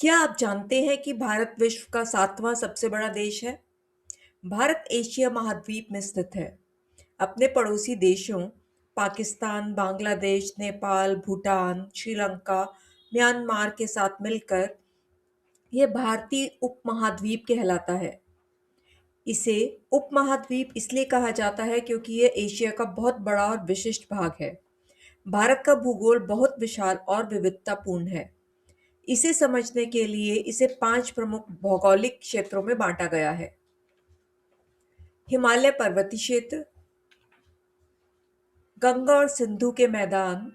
क्या आप जानते हैं कि भारत विश्व का 7वां सबसे बड़ा देश है? भारत एशिया महाद्वीप में स्थित है। अपने पड़ोसी देशों पाकिस्तान, बांग्लादेश, नेपाल, भूटान, श्रीलंका, म्यांमार के साथ मिलकर यह भारतीय उपमहाद्वीप कहलाता है। इसे उपमहाद्वीप इसलिए कहा जाता है क्योंकि यह एशिया का बहुत बड़ा और विशिष्ट भाग है। भारत का भूगोल बहुत विशाल और विविधतापूर्ण है। इसे समझने के लिए इसे 5 प्रमुख भौगोलिक क्षेत्रों में बांटा गया है। हिमालय पर्वतीय क्षेत्र, गंगा और सिंधु के मैदान,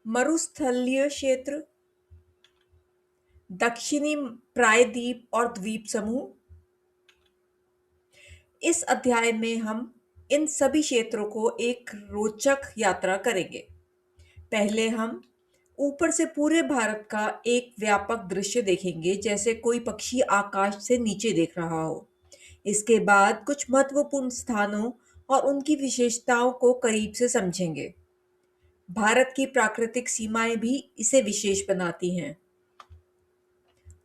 मरुस्थलीय क्षेत्र, दक्षिणी प्रायद्वीप और द्वीप समूह। इस अध्याय में हम इन सभी क्षेत्रों को एक रोचक यात्रा करेंगे। पहले हम ऊपर से पूरे भारत का एक व्यापक दृश्य देखेंगे, जैसे कोई पक्षी आकाश से नीचे देख रहा हो। इसके बाद कुछ महत्वपूर्ण स्थानों और उनकी विशेषताओं को करीब से समझेंगे। भारत की प्राकृतिक सीमाएं भी इसे विशेष बनाती हैं।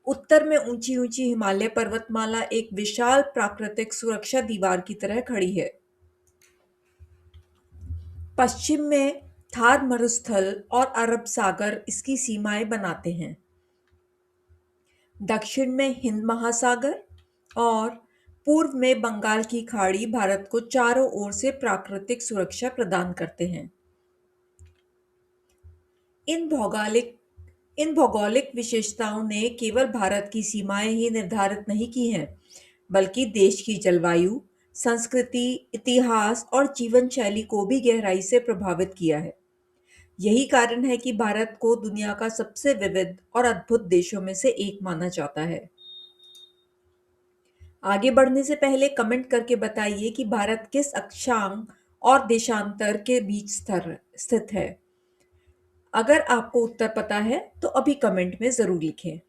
उत्तर में ऊंची ऊंची हिमालय पर्वतमाला एक विशाल प्राकृतिक सुरक्षा दीवार की तरह खड़ी है। पश्चिम में थार मरुस्थल और अरब सागर इसकी सीमाएं बनाते हैं। दक्षिण में हिंद महासागर और पूर्व में बंगाल की खाड़ी भारत को चारों ओर से प्राकृतिक सुरक्षा प्रदान करते हैं। इन भौगोलिक इन भौगोलिक विशेषताओं ने केवल भारत की सीमाएं ही निर्धारित नहीं की हैं, बल्कि देश की जलवायु, संस्कृति, इतिहास और जीवन शैली को भी गहराई से प्रभावित किया है। यही कारण है कि भारत को दुनिया का सबसे विविध और अद्भुत देशों में से एक माना जाता है। आगे बढ़ने से पहले कमेंट करके बताइए कि भारत किस अक्षांश और देशांतर के बीच स्थित है। अगर आपको उत्तर पता है तो अभी कमेंट में जरूर लिखें।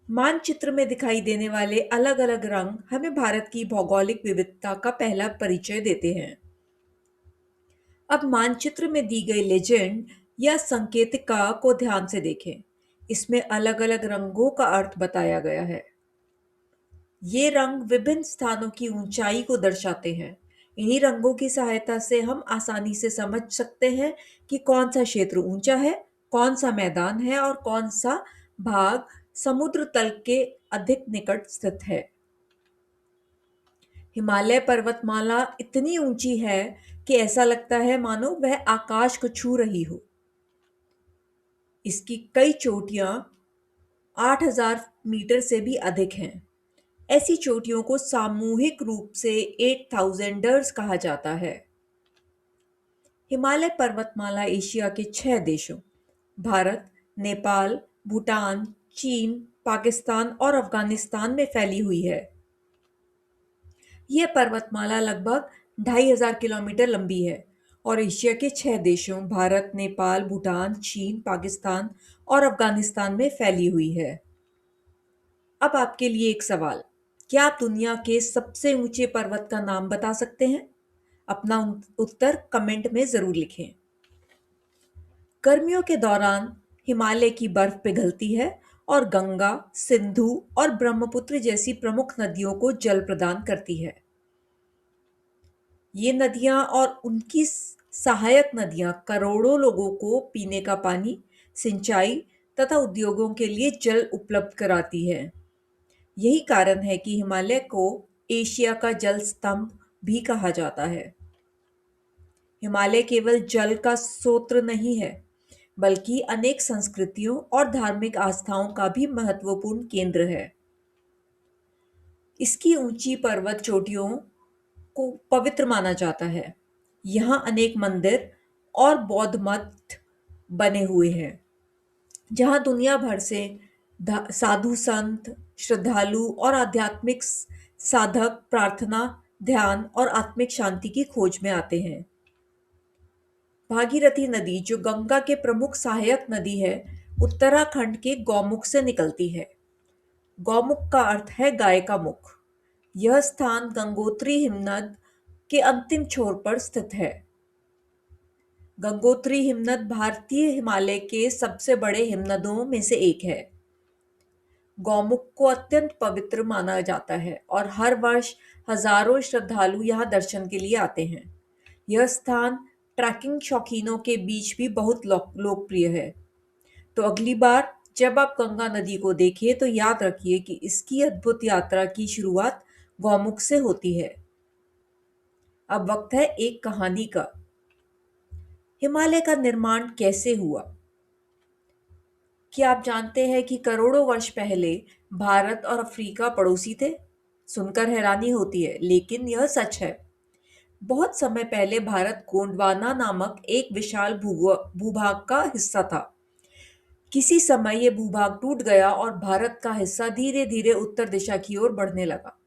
मानचित्र में दिखाई देने वाले अलग अलग रंग हमें भारत की भौगोलिक विविधता का पहला परिचय देते हैं। अब मानचित्र में दी गई लेजेंड या संकेतिका को ध्यान से देखें। इसमें अलग अलग रंगों का अर्थ बताया गया है। ये रंग विभिन्न स्थानों की ऊंचाई को दर्शाते हैं। इन्हीं रंगों की सहायता से हम आसानी से समझ सकते हैं कि कौन सा क्षेत्र ऊंचा है, कौन सा मैदान है और कौन सा भाग समुद्र तल के अधिक निकट स्थित है। हिमालय पर्वतमाला इतनी ऊंची है कि ऐसा लगता है मानो वह आकाश को छू रही हो। इसकी कई चोटियां 8,000 मीटर से भी अधिक हैं। ऐसी चोटियों को सामूहिक रूप से 8,000ers कहा जाता है। हिमालय पर्वतमाला एशिया के 6 देशों भारत, नेपाल, भूटान, चीन, पाकिस्तान और अफगानिस्तान में फैली हुई है। यह पर्वतमाला लगभग 2,500 किलोमीटर लंबी है और एशिया के 6 देशों भारत, नेपाल, भूटान, चीन, पाकिस्तान और अफगानिस्तान में फैली हुई है। अब आपके लिए एक सवाल, क्या आप दुनिया के सबसे ऊंचे पर्वत का नाम बता सकते हैं? अपना उत्तर कमेंट में जरूर लिखें। गर्मियों के दौरान हिमालय की बर्फ पिघलती है और गंगा, सिंधु और ब्रह्मपुत्र जैसी प्रमुख नदियों को जल प्रदान करती है। ये नदियां और उनकी सहायक नदियां करोड़ों लोगों को पीने का पानी, सिंचाई तथा उद्योगों के लिए जल उपलब्ध कराती है। यही कारण है कि हिमालय को एशिया का जल स्तंभ भी कहा जाता है। हिमालय केवल जल का स्रोत नहीं है, बल्कि अनेक संस्कृतियों और धार्मिक आस्थाओं का भी महत्वपूर्ण केंद्र है। इसकी ऊंची पर्वत चोटियों को पवित्र माना जाता है। यहाँ अनेक मंदिर और बौद्ध मठ बने हुए हैं, जहाँ दुनिया भर से साधु संत, श्रद्धालु और आध्यात्मिक साधक प्रार्थना, ध्यान और आत्मिक शांति की खोज में आते हैं। भागीरथी नदी, जो गंगा के प्रमुख सहायक नदी है, उत्तराखंड के गौमुख से निकलती है। गौमुख का अर्थ है गाय का मुख। यह स्थान गंगोत्री हिमनद के अंतिम छोर पर स्थित है। गंगोत्री हिमनद भारतीय हिमालय के सबसे बड़े हिमनदों में से एक है। गौमुख को अत्यंत पवित्र माना जाता है और हर वर्ष हजारों श्रद्धालु यहाँ दर्शन के लिए आते हैं। यह स्थान ट्रैकिंग शौकीनों के बीच भी बहुत लोकप्रिय है। तो अगली बार जब आप गंगा नदी को देखें तो याद रखिए कि इसकी अद्भुत यात्रा की शुरुआत गौमुख से होती है। अब वक्त है एक कहानी का। हिमालय का निर्माण कैसे हुआ? क्या आप जानते हैं कि करोड़ों वर्ष पहले भारत और अफ्रीका पड़ोसी थे? सुनकर हैरानी होती है, लेकिन यह सच है। बहुत समय पहले भारत गोंडवाना नामक एक विशाल भूभाग का हिस्सा था। किसी समय यह भूभाग टूट गया और भारत का हिस्सा धीरे धीरे उत्तर दिशा की ओर बढ़ने लगा।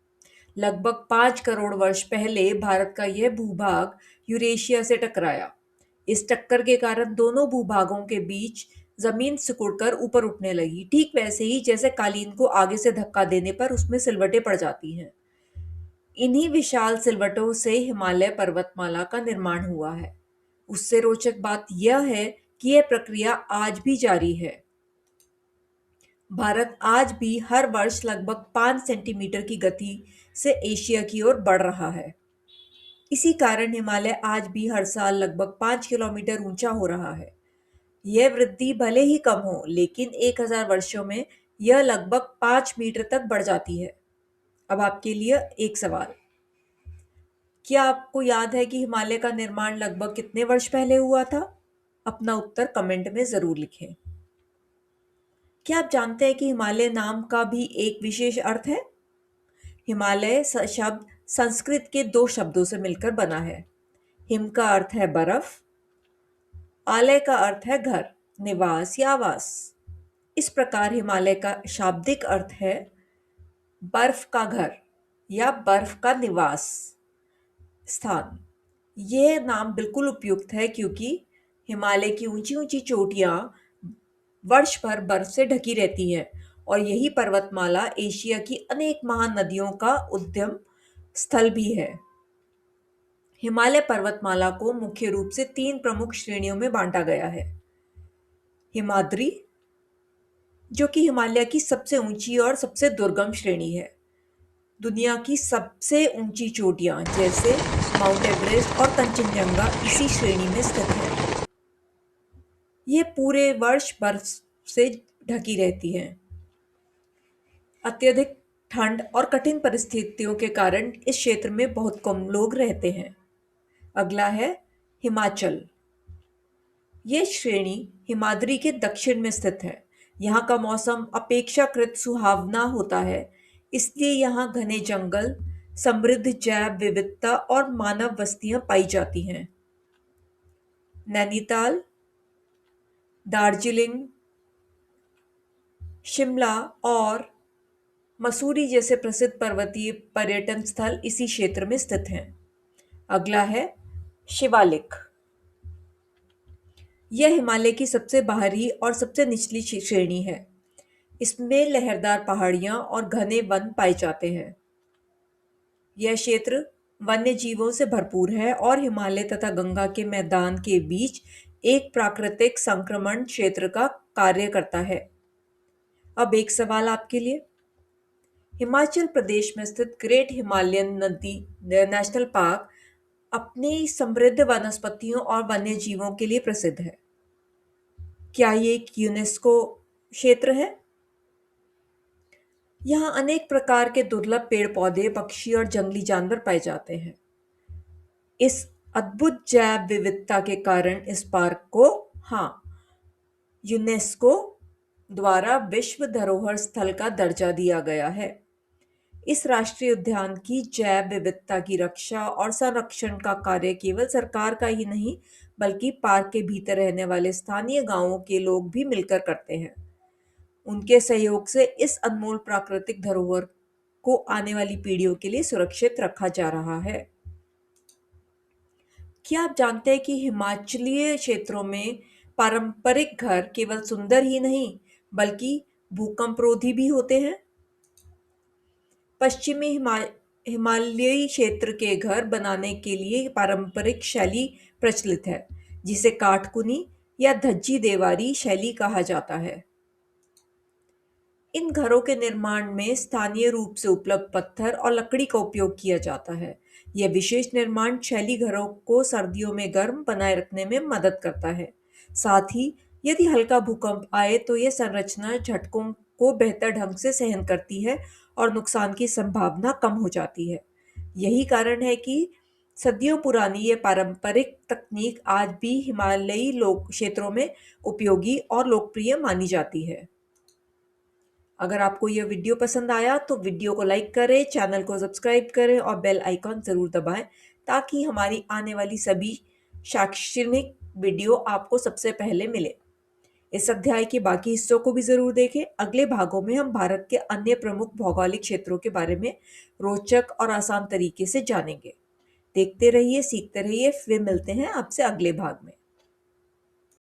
लगभग 5 करोड़ वर्ष पहले भारत का यह भूभाग यूरेशिया से टकराया। इस टक्कर के कारण दोनों भूभागों के बीच जमीन सिकुड़कर ऊपर उठने लगी, ठीक वैसे ही जैसे कालीन को आगे से धक्का देने पर उसमें सिलवटें पड़ जाती हैं। इन्हीं विशाल सिलवटों से हिमालय पर्वतमाला का निर्माण हुआ है। उससे रोचक बात यह है कि यह प्रक्रिया आज भी जारी है। भारत आज भी हर वर्ष लगभग 5 सेंटीमीटर की गति से एशिया की ओर बढ़ रहा है। इसी कारण हिमालय आज भी हर साल लगभग 5 किलोमीटर ऊंचा हो रहा है। यह वृद्धि भले ही कम हो, लेकिन 1000 वर्षों में यह लगभग 5 मीटर तक बढ़ जाती है। अब आपके लिए एक सवाल। क्या आपको याद है कि हिमालय का निर्माण लगभग कितने वर्ष पहले हुआ था? अपना उत्तर कमेंट में जरूर लिखें। क्या आप जानते हैं कि हिमालय नाम का भी एक विशेष अर्थ है? हिमालय शब्द संस्कृत के 2 शब्दों से मिलकर बना है। हिम का अर्थ है बर्फ, आलय का अर्थ है घर, निवास या आवास। इस प्रकार हिमालय का शाब्दिक अर्थ है बर्फ का घर या बर्फ का निवास स्थान। यह नाम बिल्कुल उपयुक्त है क्योंकि हिमालय की ऊंची ऊंची चोटियां वर्ष भर बर्फ से ढकी रहती हैं और यही पर्वतमाला एशिया की अनेक महान नदियों का उद्गम स्थल भी है। हिमालय पर्वतमाला को मुख्य रूप से 3 प्रमुख श्रेणियों में बांटा गया है। हिमाद्री, जो कि हिमालय की सबसे ऊंची और सबसे दुर्गम श्रेणी है। दुनिया की सबसे ऊंची चोटियां जैसे माउंट एवरेस्ट और कंचनजंगा इसी श्रेणी में स्थित है। ये पूरे वर्ष बर्फ से ढकी रहती हैं। अत्यधिक ठंड और कठिन परिस्थितियों के कारण इस क्षेत्र में बहुत कम लोग रहते हैं। अगला है हिमाचल। ये श्रेणी हिमाद्री के दक्षिण में स्थित है। यहाँ का मौसम अपेक्षाकृत सुहावना होता है, इसलिए यहाँ घने जंगल, समृद्ध जैव विविधता और मानव बस्तियां पाई जाती हैं। नैनीताल, दार्जिलिंग, शिमला और मसूरी जैसे प्रसिद्ध पर्वतीय पर्यटन स्थल इसी क्षेत्र में स्थित हैं। अगला है शिवालिक। यह हिमालय की सबसे बाहरी और सबसे निचली श्रेणी है। इसमें लहरदार पहाड़ियां और घने वन पाए जाते हैं। यह क्षेत्र वन्य जीवों से भरपूर है और हिमालय तथा गंगा के मैदान के बीच एक प्राकृतिक संक्रमण क्षेत्र का कार्य करता है। अब एक सवाल आपके लिए। हिमाचल प्रदेश में स्थित ग्रेट हिमालयन नदी नेशनल पार्क अपनी समृद्ध वनस्पतियों और वन्य जीवों के लिए प्रसिद्ध है। क्या ये एक यूनेस्को क्षेत्र है? यहाँ अनेक प्रकार के दुर्लभ पेड़ पौधे, पक्षी और जंगली जानवर पाए जाते हैं। इस अद्भुत जैव विविधता के कारण इस पार्क को यूनेस्को द्वारा विश्व धरोहर स्थल का दर्जा दिया गया है। इस राष्ट्रीय उद्यान की जैव विविधता की रक्षा और संरक्षण का कार्य केवल सरकार का ही नहीं, बल्कि पार्क के भीतर रहने वाले स्थानीय गांवों के लोग भी मिलकर करते हैं। उनके सहयोग से इस अनमोल प्राकृतिक धरोहर को आने वाली पीढ़ियों के लिए सुरक्षित रखा जा रहा है। क्या आप जानते हैं कि हिमाचलीय क्षेत्रों में पारंपरिक घर केवल सुंदर ही नहीं, बल्कि भूकंपरोधी भी होते हैं? पश्चिमी हिमालयी क्षेत्र के घर बनाने के लिए पारंपरिक शैली प्रचलित है। जिसे काटकुनी या धज्जी देवारी शैली कहा जाता है। इन घरों के निर्माण में स्थानीय रूप से उपलब्ध पत्थर और लकड़ी का उपयोग किया जाता है। यह विशेष निर्माण शैली घरों को सर्दियों में गर्म बनाए रखने में मदद करता है। साथ ही यदि हल्का भूकंप आए तो यह संरचना झटकों को बेहतर ढंग से सहन करती है और नुकसान की संभावना कम हो जाती है। यही कारण है कि सदियों पुरानी ये पारंपरिक तकनीक आज भी हिमालयी लोक क्षेत्रों में उपयोगी और लोकप्रिय मानी जाती है। अगर आपको यह वीडियो पसंद आया तो वीडियो को लाइक करें, चैनल को सब्सक्राइब करें और बेल आइकॉन ज़रूर दबाएं ताकि हमारी आने वाली सभी शैक्षणिक वीडियो आपको सबसे पहले मिले। इस अध्याय के बाकी हिस्सों को भी ज़रूर देखें। अगले भागों में हम भारत के अन्य प्रमुख भौगोलिक क्षेत्रों के बारे में रोचक और आसान तरीके से जानेंगे। देखते रहिए, सीखते रहिए। फिर मिलते हैं आपसे अगले भाग में।